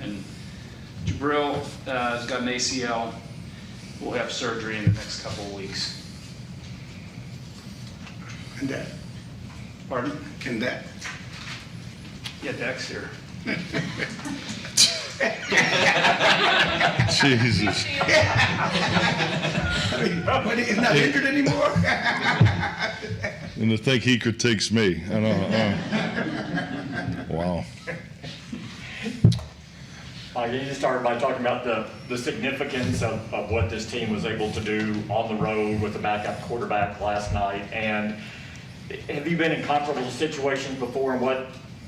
and Jabril has got an ACL. We'll have surgery in the next couple of weeks. And that? Pardon? And that? Yeah, Dak's here. Jesus. But he's not injured anymore? And to think he critiques me. I know. Wow. You just started by talking about the significance of what this team was able to do on the road with the backup quarterback last night. And have you been in comparable situations before, and what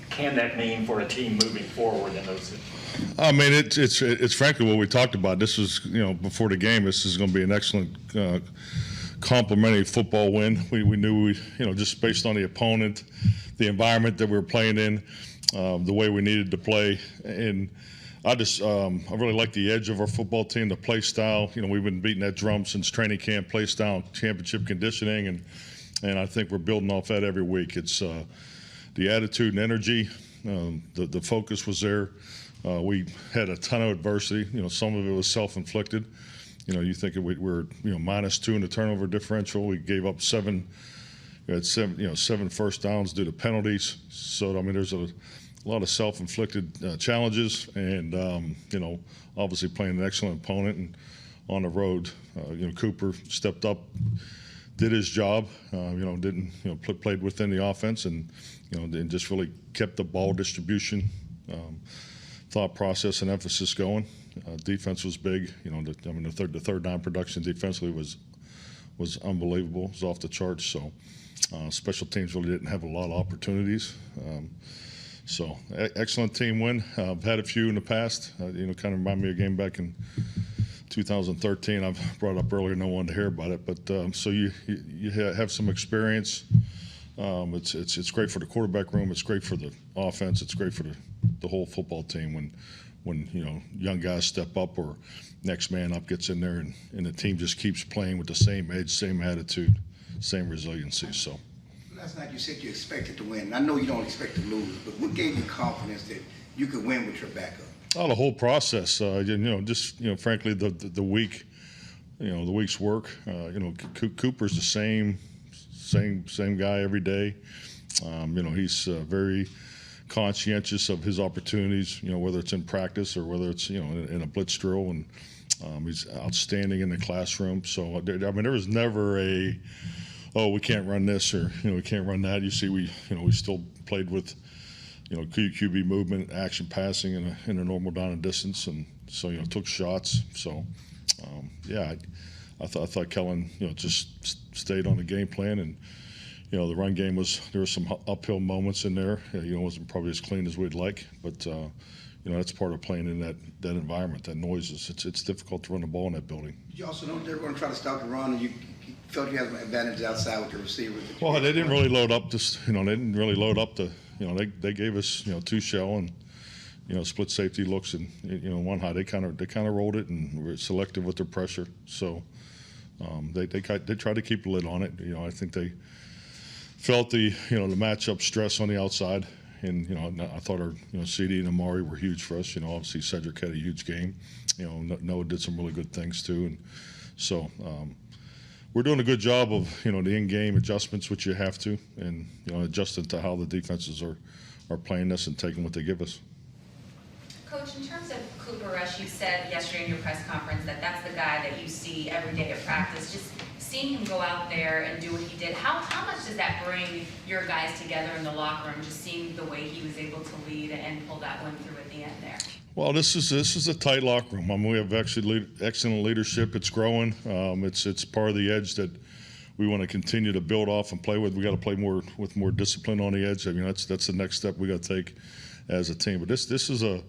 can that mean for a team moving forward in those situations? I mean, it's frankly what we talked about. This was, before the game, this is going to be an excellent complimentary football win. We knew just based on the opponent, the environment that we were playing in, the way we needed to play, and I really like the edge of our football team, the play style. We've been beating that drum since training camp, play style, championship conditioning, and I think we're building off that every week. It's the attitude and energy. The focus was there. We had a ton of adversity. Some of it was self-inflicted. You think we're -2 in the turnover differential. We gave up seven. We had seven first downs due to penalties. So I mean, there's a lot of self-inflicted challenges, and obviously playing an excellent opponent and on the road. Cooper stepped up, did his job. Played within the offense, and and just really kept the ball distribution, thought process, and emphasis going. Defense was big. The third down production defensively was unbelievable. It was off the charts. So special teams really didn't have a lot of opportunities. So excellent team win. I've had a few in the past. Kind of remind me of a game back in 2013. I've brought up earlier. No one to hear about it, but so you have some experience. It's great for the quarterback room. It's great for the offense. It's great for the whole football team when young guys step up or next man up gets in there, and the team just keeps playing with the same edge, same attitude, same resiliency. So. Last night you said you expected to win. I know you don't expect to lose, but what gave you confidence that you could win with your backup? Oh, the whole process. Frankly, the week, the week's work. Cooper's the same guy every day. He's very conscientious of his opportunities. Whether it's in practice or whether it's in a blitz drill, and he's outstanding in the classroom. So there was never a we can't run this or we can't run that. You see, we still played with QB movement, action passing in a normal down and distance, and so took shots. So I thought Kellen just stayed on the game plan, and the run game there were some uphill moments in there. It wasn't probably as clean as we'd like, but that's part of playing in that environment, that noises. It's difficult to run the ball in that building. You also know they're going to try to stop the run, and you felt you had an advantage outside with your receivers. Well, they didn't really load up this. They didn't really load up the. They gave us two shell and split safety looks and one high. They kind of rolled it and were selective with their pressure. So they tried to keep the lid on it. I think they felt the matchup stress on the outside, and I thought our CD and Amari were huge for us. Obviously Cedric had a huge game. Noah did some really good things too, and so. We're doing a good job of the in-game adjustments, which you have to, and adjusting to how the defenses are playing us and taking what they give us. Coach, in terms of Cooper Rush, you said yesterday in your press conference that that's the guy that you see every day at practice. Just seeing him go out there and do what he did, how much does that bring your guys together in the locker room? Just seeing the way he was able to lead and pull that one through at the end there. Well, this is a tight locker room. I mean, we have actually excellent leadership. It's growing. It's part of the edge that we want to continue to build off and play with. We got to play with more discipline on the edge. I mean, that's the next step we got to take as a team. But this is a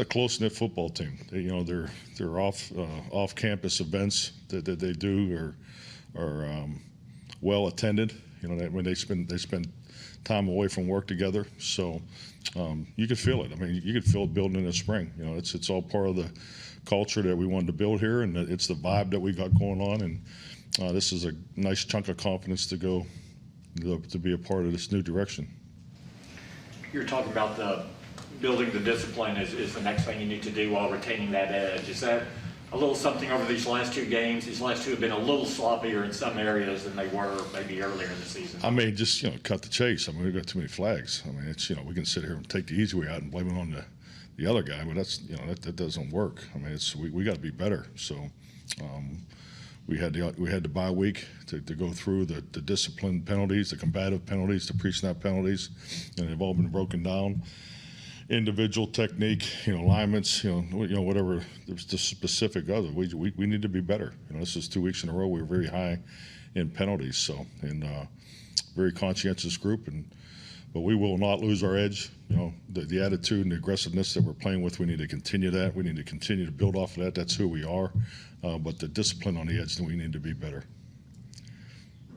close-knit football team. They're off campus events that they do are well attended. When they spend time away from work together. So. You could feel it. I mean, you could feel it building in the spring. It's all part of the culture that we wanted to build here, and it's the vibe that we got going on. And this is a nice chunk of confidence to to be a part of this new direction. You're talking about building the discipline is the next thing you need to do while retaining that edge. Is that a little something over these last two games? These last two have been a little sloppier in some areas than they were maybe earlier in the season. I mean, just, cut the chase. I mean, we've got too many flags. I mean, it's, we can sit here and take the easy way out and blame it on the other guy, but that's, that doesn't work. I mean, we got to be better. So we had the bye week to go through the discipline penalties, the combative penalties, the pre-snap penalties, and they've all been broken down. Individual technique, alignments, whatever there's the specific other. We need to be better. This is 2 weeks in a row we were very high in penalties. So, and very conscientious group, but we will not lose our edge. The attitude and the aggressiveness that we're playing with, we need to continue that. We need to continue to build off of that. That's who we are. But the discipline on the edge, we need to be better.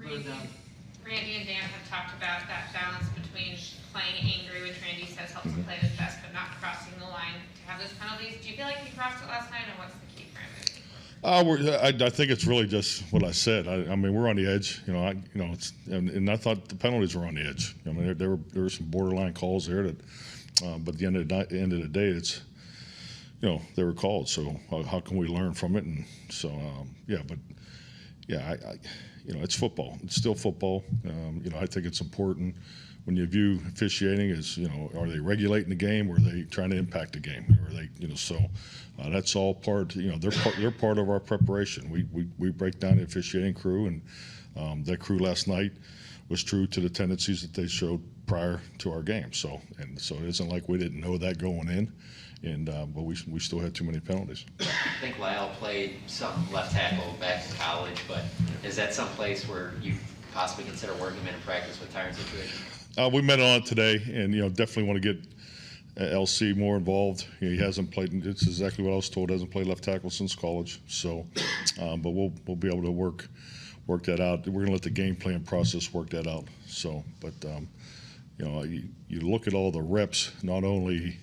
Randy and Dan have talked about that balance between playing angry, which Randy says helps him play his best, but not crossing the line to have those penalties. Do you feel like he crossed it last night, and what's the key for him? I think it's really just what I said. I mean, we're on the edge. And I thought the penalties were on the edge. I mean, there were some borderline calls there that, but at the end of the day, it's, they were called. So how can we learn from it? And so, it's football. It's still football. I think it's important when you view officiating as, are they regulating the game or are they trying to impact the game? Or are they, that's all part, they're part of our preparation. We break down the officiating crew, and that crew last night was true to the tendencies that they showed prior to our game. So it isn't like we didn't know that going in. But we still had too many penalties. I think Lyle played some left tackle back in college, but is that some place where you possibly consider working him in practice with tired situations? We met on it today, and definitely want to get LC more involved. He hasn't played. It's exactly what I was told. Hasn't played left tackle since college. So, but we'll be able to work that out. We're gonna let the game plan process work that out. So, but you look at all the reps, not only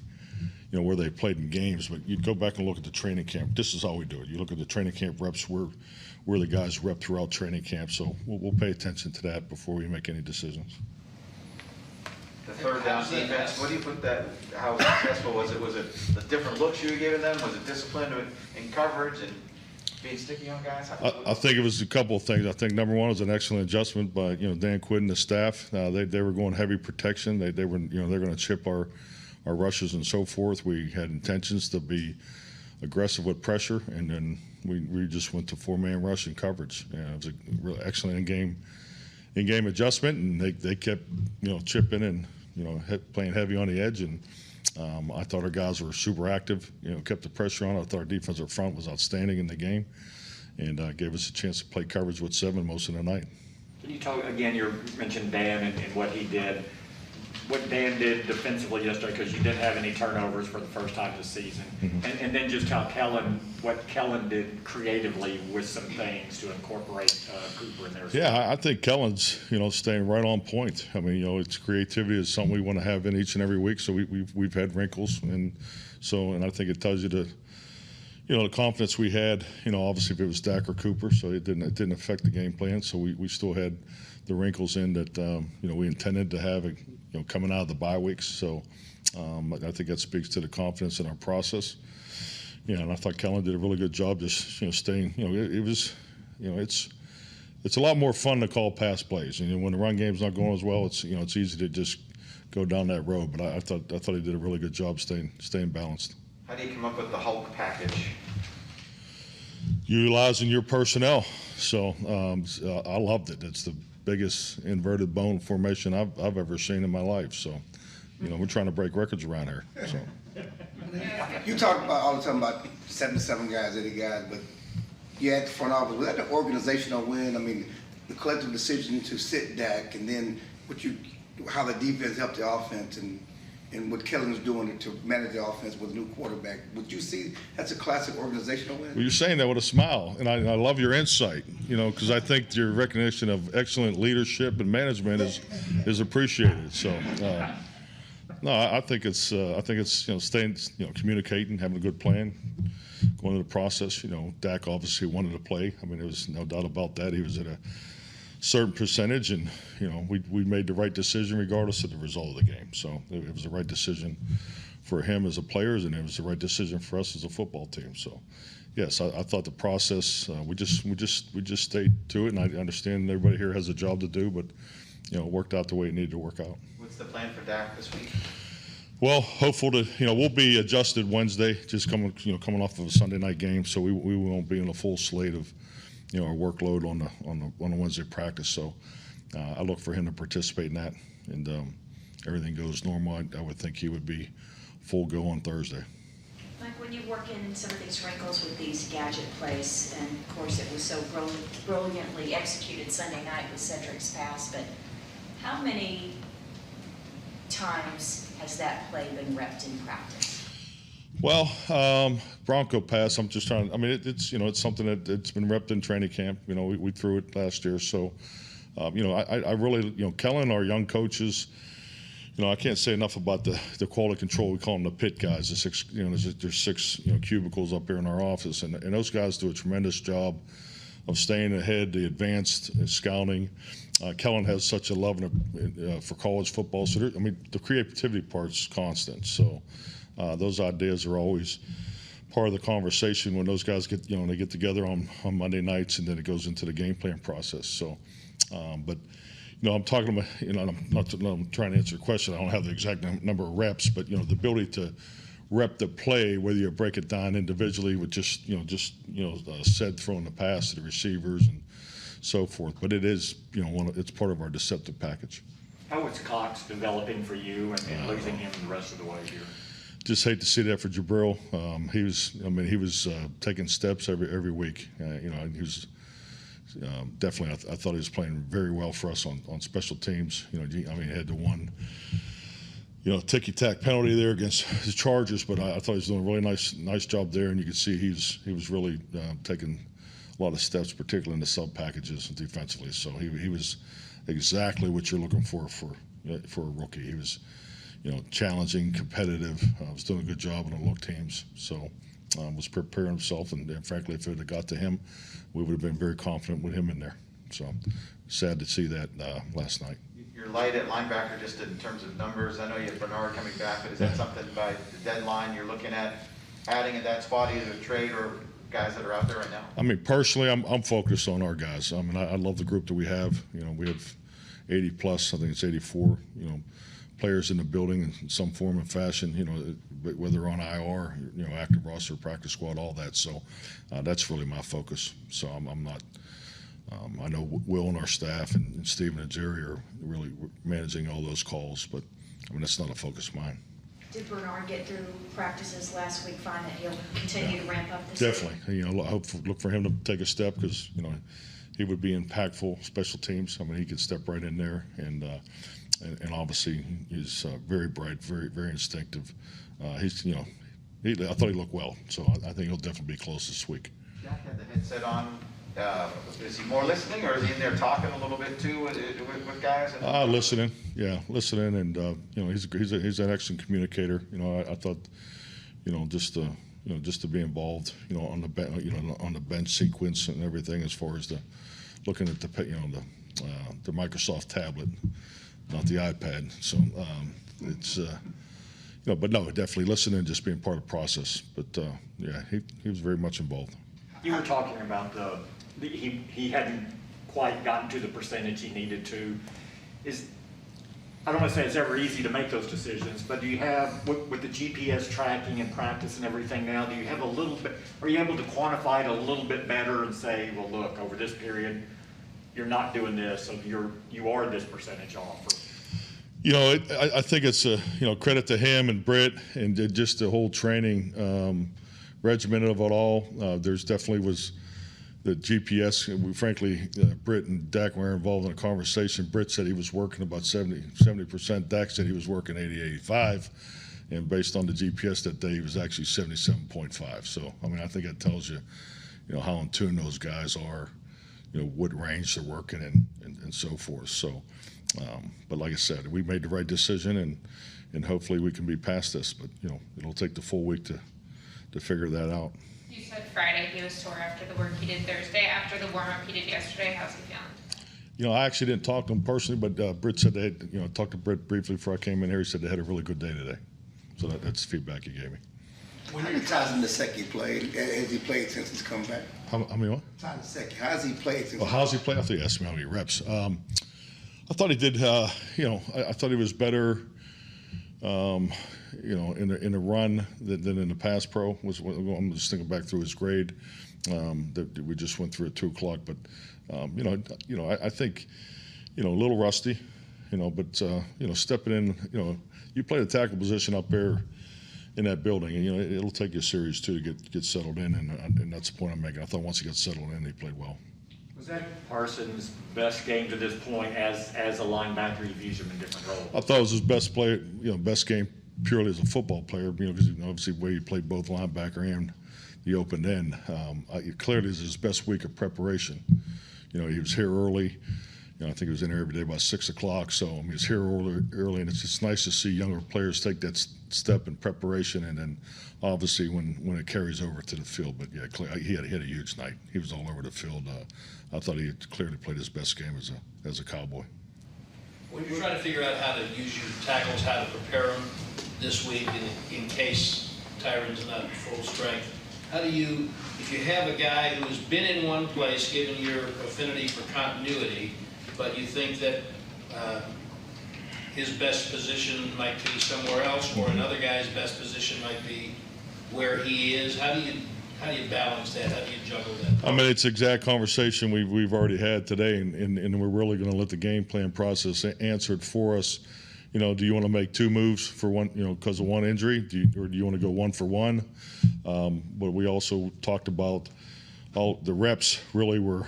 where they played in games, but you'd go back and look at the training camp. This is how we do it. You look at the training camp reps. Where the guys rep throughout training camp. So we'll pay attention to that before we make any decisions. The third down defense, what do you put that, how successful was it? Was it the different looks you were giving them? Was it discipline in coverage and being sticky on guys? I think it was a couple of things. I think number one was an excellent adjustment by Dan Quinn and the staff. They were going heavy protection. They were they're going to chip our rushes and so forth. We had intentions to be aggressive with pressure, and then we just went to 4-man rush and coverage. It was a really excellent in-game adjustment, and they kept chipping and playing heavy on the edge, and I thought our guys were super active, kept the pressure on. I thought our defensive front was outstanding in the game, and gave us a chance to play coverage with 7 most of the night. Can you talk again? You mentioned Dan and what he did. What Dan did defensively yesterday, because you didn't have any turnovers for the first time this season, and then just how what Kellen did creatively with some things to incorporate Cooper in there. Yeah, I think Kellen's staying right on point. I mean, it's creativity is something we want to have in each and every week. So we've had wrinkles, and I think it tells you the confidence we had. Obviously if it was Dak or Cooper, so it didn't affect the game plan. So we still had the wrinkles in that we intended to have coming out of the bye weeks. So I think that speaks to the confidence in our process. And I thought Kellen did a really good job just staying. It was it's a lot more fun to call pass plays. When the run game's not going as well, it's easy to just go down that road. But I thought he did a really good job staying balanced. How do you come up with the Hulk package? Utilizing your personnel. So I loved it. It's the biggest inverted bone formation I've ever seen in my life. So, we're trying to break records around here. So. You talk about all the time about 77 guys, 80 guys, but you had the front office. Was that an organizational win? I mean, the collective decision to sit Dak, and then how the defense helped the offense, and what Kellen's doing to manage the offense with a new quarterback. Would you see that's a classic organizational win? Well, you're saying that with a smile, and I love your insight, because I think your recognition of excellent leadership and management is appreciated. So, no, I think it's staying, communicating, having a good plan, going through the process. Dak obviously wanted to play. I mean, there was no doubt about that. He was at a certain percentage, and we made the right decision regardless of the result of the game. So it was the right decision for him as a player, and it was the right decision for us as a football team. So, yes, I thought the process, we just stayed to it, and I understand everybody here has a job to do, but it worked out the way it needed to work out. What's the plan for Dak this week? Well, hopeful to, we'll be adjusted Wednesday, just coming off of a Sunday night game, so we won't be in a full slate of, our workload on the Wednesday practice. So I look for him to participate in that, and everything goes normal. I would think he would be full go on Thursday. Mike, when you work in some of these wrinkles with these gadget plays, and of course it was so brilliantly executed Sunday night with Cedric's pass, but how many times has that play been repped in practice? Well, Bronco pass, I'm just trying, it's something it's been repped in training camp. We threw it last year. So, I really, Kellen, our young coaches, I can't say enough about the quality control. We call them the pit guys. There's six cubicles up here in our office, and those guys do a tremendous job of staying ahead, the advanced scouting. Kellen has such a love for college football. So, the creativity part's constant. So, those ideas are always part of the conversation when those guys get, they get together on Monday nights, and then it goes into the game plan process. So, but, I'm talking about, I'm trying to answer the question. I don't have the exact number of reps, but, the ability to rep the play, whether you break it down individually with just said throwing the pass to the receivers and so forth. But it is, it's part of our deceptive package. How is Cox developing for you and losing him the rest of the way here? Just hate to see that for Jabril. He was taking steps every week. He was definitely. I thought he was playing very well for us on special teams. He had the one, ticky-tack penalty there against the Chargers, but I thought he was doing a really nice job there, and you could see he was really taking a lot of steps, particularly in the sub packages defensively. So he was exactly what you're looking for a rookie. He was, challenging, competitive. Was doing a good job on the look teams. So was preparing himself, and frankly, if it had got to him, we would have been very confident with him in there. So sad to see that last night. You're light at linebacker just in terms of numbers. I know you have Bernard coming back, but is that something by the deadline you're looking at adding at that spot, either a trade or guys that are out there right now? Personally, I'm focused on our guys. I love the group that we have. We have 80 plus, I think it's 84, players in the building in some form and fashion, whether on IR, active roster, practice squad, all that. So that's really my focus. So I'm not, I know Will and our staff and Stephen and Jerry are really managing all those calls, but that's not a focus of mine. Did Bernard get through practices last week, find that he'll continue to ramp up this Definitely. week? Look for him to take a step because, he would be impactful special teams. He could step right in there, and obviously he's very bright, very, very instinctive. I thought he looked well, so I think he'll definitely be close this week. Jack had the headset on. Is he more listening, or is he in there talking a little bit too with guys? Listening, and he's an excellent communicator. I thought, just to be involved, on the bench sequence and everything, as far as looking at the Microsoft tablet, not the iPad. So it's but no, definitely listening, just being part of the process. But he was very much involved. You were talking about he hadn't quite gotten to the percentage he needed to. I don't want to say it's ever easy to make those decisions, but do you have, with the GPS tracking and practice and everything now, do you have a little bit, are you able to quantify it a little bit better and say, well, look, over this period, you're not doing this, so you are this percentage off? I think it's credit to him and Britt and just the whole training regimen of it all. There's definitely was the GPS. Frankly, Britt and Dak were involved in a conversation. Britt said he was working about 70%. Dak said he was working 80, 85. And based on the GPS that day, he was actually 77.5. So, I think that tells you, how in tune those guys are, what range they're working in and so forth. So, but like I said, we made the right decision, and hopefully we can be past this. But, it'll take the full week to figure that out. You said Friday he was sore after the work he did Thursday. After the warm-up he did yesterday, how's he feeling? I actually didn't talk to him personally, but Britt said they had, talked to Britt briefly before I came in here. He said they had a really good day today. So that's the feedback he gave me. How many times in the second he played? Has he played since he's come back? How many what? Time in the second. How's he played since? Well, how's he play? I thought you asked me how many reps. I thought he did. I thought he was better. In the run than in the pass pro. I'm just thinking back through his grade that we just went through at 2:00. But I think a little rusty. But stepping in. You play the tackle position up there in that building, and it'll take you a series too to get settled in, and that's the point I'm making. I thought once he got settled in, he played well. Was that Parsons' best game to this point as a linebacker? You've used him in different roles. I thought it was his best play, best game purely as a football player, because obviously the way he played both linebacker and the open end. Clearly, is his best week of preparation. He was here early. I think he was in here every day about 6 o'clock. So he was here early, and it's just nice to see younger players take that step in preparation, and then obviously when it carries over to the field. But yeah, he had a huge night. He was all over the field. I thought he had clearly played his best game as a Cowboy. When you're trying to figure out how to use your tackles, how to prepare them this week in case Tyron's not at full strength, how do you, if you have a guy who has been in one place, given your affinity for continuity, but you think that his best position might be somewhere else, or another guy's best position might be where he is, how do you balance that? How do you juggle that? I mean, it's the exact conversation we've already had today, and we're really going to let the game plan process answer it for us. Do you want to make two moves for one, because of one injury, or do you want to go 1 for 1? But we also talked about all the reps really were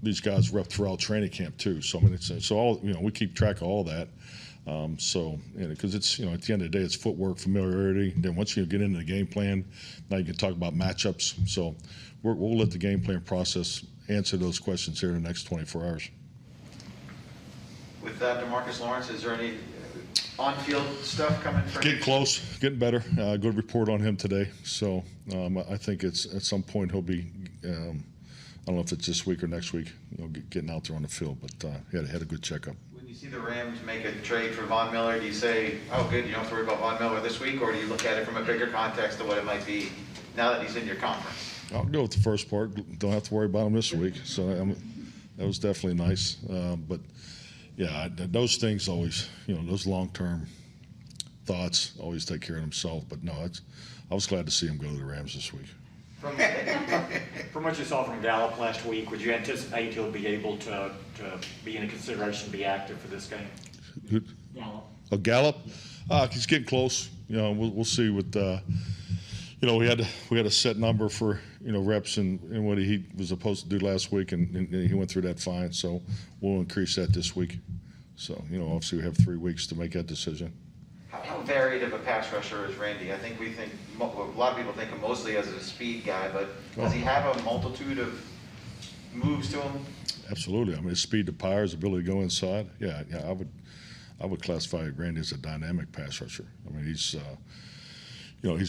these guys rep throughout training camp too. So I mean, so all we keep track of all that. Because it's at the end of the day, it's footwork, familiarity. Then once you get into the game plan, now you can talk about matchups. So we'll let the game plan process answer those questions here in the next 24 hours. With that, DeMarcus Lawrence, is there any on-field stuff coming from Getting close, getting better. Good report on him today. So I think it's at some point he'll be. I don't know if it's this week or next week. Getting out there on the field, but he had a good checkup. When you see the Rams make a trade for Von Miller, do you say, oh, good, you don't have to worry about Von Miller this week, or do you look at it from a bigger context of what it might be now that he's in your conference? I'll go with the first part. Don't have to worry about him this week. So that was definitely nice. But yeah, those things always, those long-term thoughts always take care of themselves. But no, I was glad to see him go to the Rams this week. From what you saw from Gallup last week, would you anticipate he'll be able to be in a consideration to be active for this game? Gallup. Oh, Gallup? He's getting close. We'll see. With we had a set number for reps and what he was supposed to do last week, and he went through that fine. So we'll increase that this week. So obviously we have 3 weeks to make that decision. How varied of a pass rusher is Randy? I think a lot of people think of mostly as a speed guy, but does he have a multitude of moves to him? Absolutely. I mean, his speed to power, his ability to go inside. Yeah. I would classify Randy as a dynamic pass rusher. I mean, he's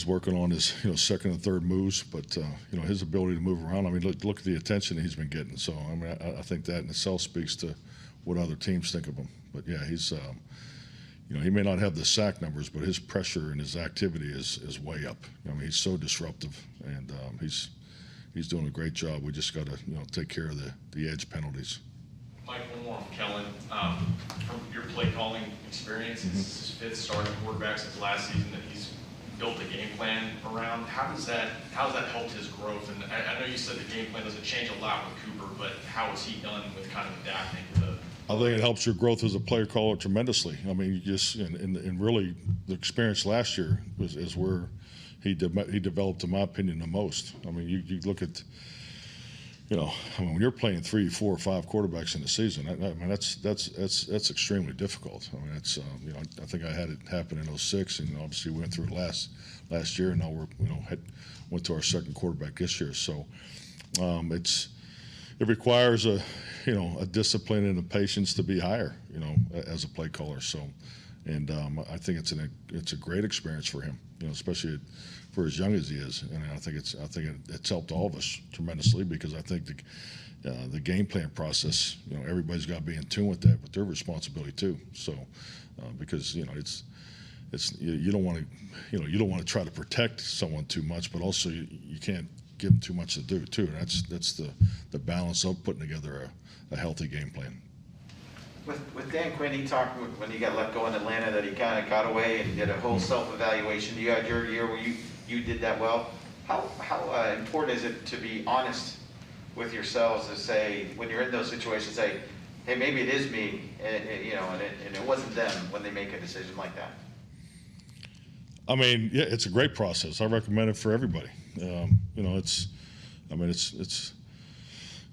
working on his second and third moves, but his ability to move around. I mean, look at the attention he's been getting. So I mean, I think that in itself speaks to what other teams think of him. But yeah, he's. He may not have the sack numbers, but his pressure and his activity is way up. I mean, he's so disruptive, and he's doing a great job. We just got to take care of the edge penalties. Mike, one more on Kellen. From your play calling experience, it's his 5th starting quarterback since last season that he's built a game plan around. How's that helped his growth? And I know you said the game plan doesn't change a lot with Cooper, but how has he done with kind of adapting to? I think it helps your growth as a player caller tremendously. I mean, you just and really the experience last year is where he developed, in my opinion, the most. I mean, you look at, when you're playing 3, 4, 5 quarterbacks in the season, I mean that's extremely difficult. I mean, it's I think I had it happen in 06, and obviously we went through it last year, and now we're went to our second quarterback this year. So it requires a discipline and a patience to be higher, as a play caller. So, and I think it's a great experience for him, especially for as young as he is. And I think it's helped all of us tremendously, because I think the game plan process, everybody's got to be in tune with that, with their responsibility too. So, because you don't want to, you don't want to try to protect someone too much, but also you can't give them too much to do too. And that's the balance of putting together a healthy game plan. With Dan Quinn, he talked when he got let go in Atlanta that he kind of got away and did a whole self-evaluation. You had your year where you did that well. How important is it to be honest with yourselves to say, when you're in those situations, say, hey, maybe it is me, and it wasn't them when they make a decision like that? I mean, yeah, it's a great process. I recommend it for everybody.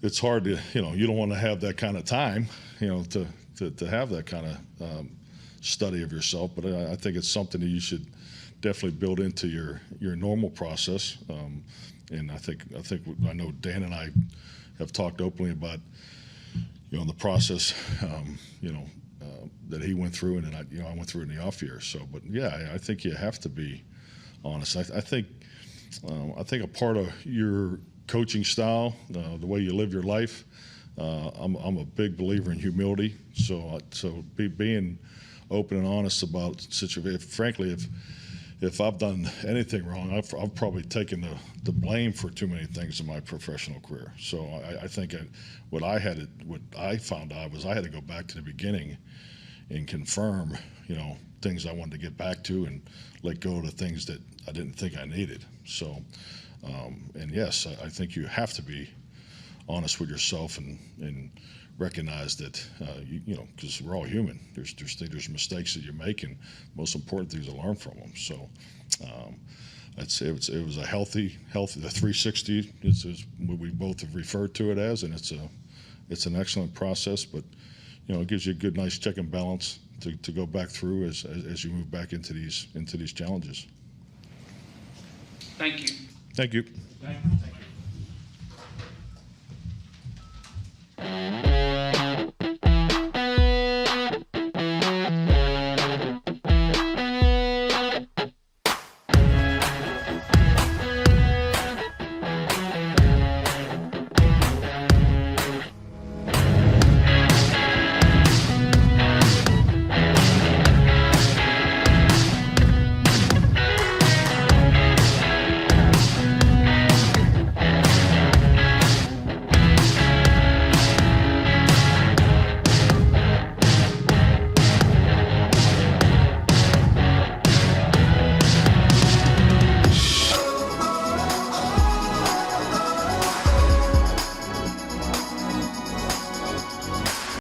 It's hard to, you don't want to have that kind of time, to have that kind of study of yourself. But I think it's something that you should definitely build into your normal process. And I know Dan and I have talked openly about, the process, that he went through, and then I went through it in the off year. So, but yeah, I think you have to be honest. I think a part of your coaching style, the way you live your life, I'm a big believer in humility. So being open and honest about situation. Frankly, if I've done anything wrong, I've probably taken the blame for too many things in my professional career. So I think what I found out was I had to go back to the beginning and confirm, things I wanted to get back to and let go of the things that I didn't think I needed. So, and yes, I think you have to be honest with yourself and recognize that, because we're all human. There's mistakes that you make, and most important things to learn from them. So, I'd say it was a healthy, the 360 is what we both have referred to it as, and it's an excellent process, but it gives you a good, nice check and balance to go back through as you move back into these challenges. Thank you. Thank you. Thank you.